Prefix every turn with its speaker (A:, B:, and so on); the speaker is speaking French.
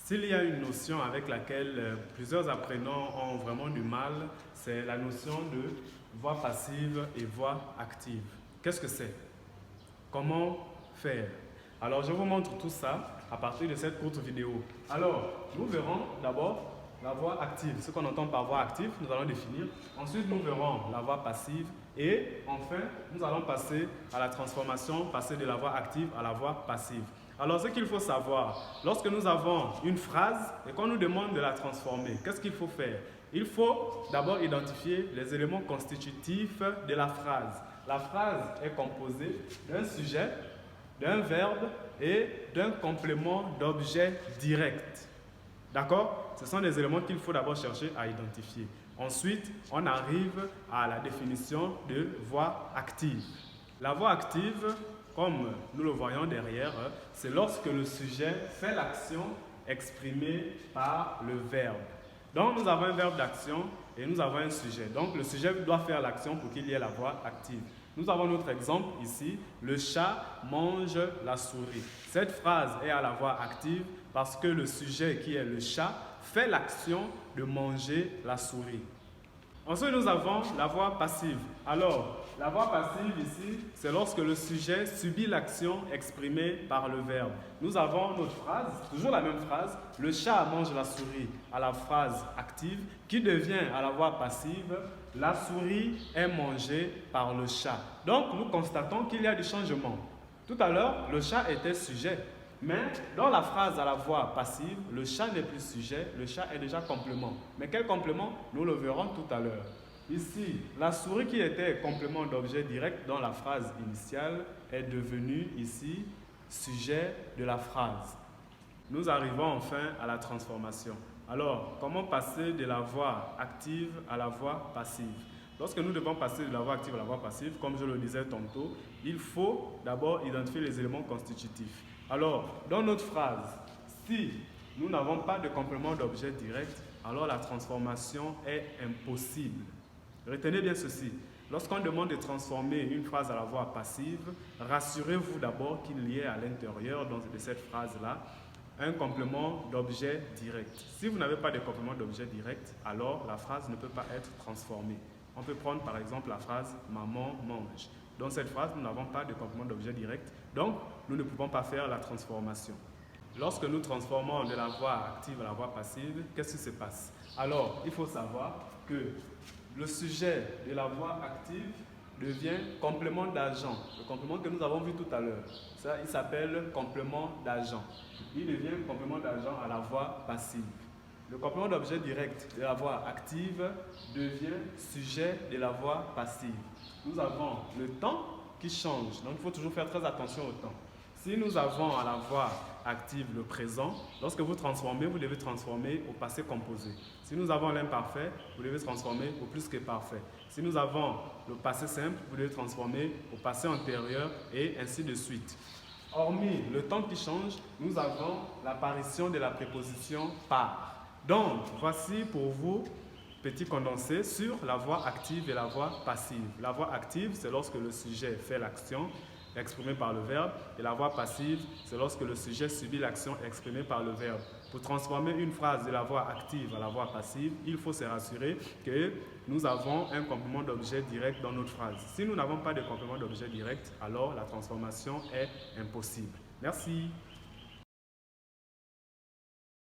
A: S'il y a une notion avec laquelle plusieurs apprenants ont vraiment du mal, c'est la notion de voix passive et voix active. Qu'est-ce que c'est? Comment faire? Alors, je vous montre tout ça à partir de cette courte vidéo. Alors, nous verrons d'abord la voix active. Ce qu'on entend par voix active, nous allons définir. Ensuite, nous verrons la voix passive. Et enfin, nous allons passer à la transformation, passer de la voix active à la voix passive. Alors, ce qu'il faut savoir, lorsque nous avons une phrase et qu'on nous demande de la transformer, qu'est-ce qu'il faut faire? Il faut d'abord identifier les éléments constitutifs de la phrase. La phrase est composée d'un sujet, d'un verbe et d'un complément d'objet direct. D'accord? Ce sont des éléments qu'il faut d'abord chercher à identifier. Ensuite, on arrive à la définition de voix active. La voix active, comme nous le voyons derrière, c'est lorsque le sujet fait l'action exprimée par le verbe. Donc, nous avons un verbe d'action et nous avons un sujet. Donc, le sujet doit faire l'action pour qu'il y ait la voix active. Nous avons notre exemple ici, le chat mange la souris. Cette phrase est à la voix active parce que le sujet qui est le chat fait l'action de manger la souris. Ensuite, nous avons la voix passive. Alors, la voix passive ici, c'est lorsque le sujet subit l'action exprimée par le verbe. Nous avons notre phrase, toujours la même phrase, le chat mange la souris à la phrase active qui devient à la voix passive, la souris est mangée par le chat. Donc, nous constatons qu'il y a du changement. Tout à l'heure, le chat était sujet. Mais dans la phrase à la voix passive, le chat n'est plus sujet, le chat est déjà complément. Mais quel complément? Nous le verrons tout à l'heure. Ici, la souris qui était complément d'objet direct dans la phrase initiale est devenue ici sujet de la phrase. Nous arrivons enfin à la transformation. Alors, comment passer de la voix active à la voix passive? Lorsque nous devons passer de la voix active à la voix passive, comme je le disais tantôt, il faut d'abord identifier les éléments constitutifs. Alors, dans notre phrase, si nous n'avons pas de complément d'objet direct, alors la transformation est impossible. Retenez bien ceci. Lorsqu'on demande de transformer une phrase à la voix passive, rassurez-vous d'abord qu'il y ait à l'intérieur de cette phrase-là un complément d'objet direct. Si vous n'avez pas de complément d'objet direct, alors la phrase ne peut pas être transformée. On peut prendre par exemple la phrase « maman mange ». Dans cette phrase, nous n'avons pas de complément d'objet direct, donc nous ne pouvons pas faire la transformation. Lorsque nous transformons de la voix active à la voix passive, qu'est-ce qui se passe? Alors, il faut savoir que le sujet de la voix active devient complément d'agent. Le complément que nous avons vu tout à l'heure, ça, il s'appelle complément d'agent. Il devient complément d'agent à la voix passive. Le complément d'objet direct de la voix active devient sujet de la voix passive. Nous avons le temps qui change, donc il faut toujours faire très attention au temps. Si nous avons à la voix active le présent, lorsque vous transformez, vous devez transformer au passé composé. Si nous avons l'imparfait, vous devez transformer au plus que parfait. Si nous avons le passé simple, vous devez transformer au passé antérieur et ainsi de suite. Hormis le temps qui change, nous avons l'apparition de la préposition par. Donc, voici pour vous petit condensé sur la voix active et la voix passive. La voix active, c'est lorsque le sujet fait l'action exprimée par le verbe, et la voix passive, c'est lorsque le sujet subit l'action exprimée par le verbe. Pour transformer une phrase de la voix active à la voix passive, il faut se rassurer que nous avons un complément d'objet direct dans notre phrase. Si nous n'avons pas de complément d'objet direct, alors la transformation est impossible. Merci.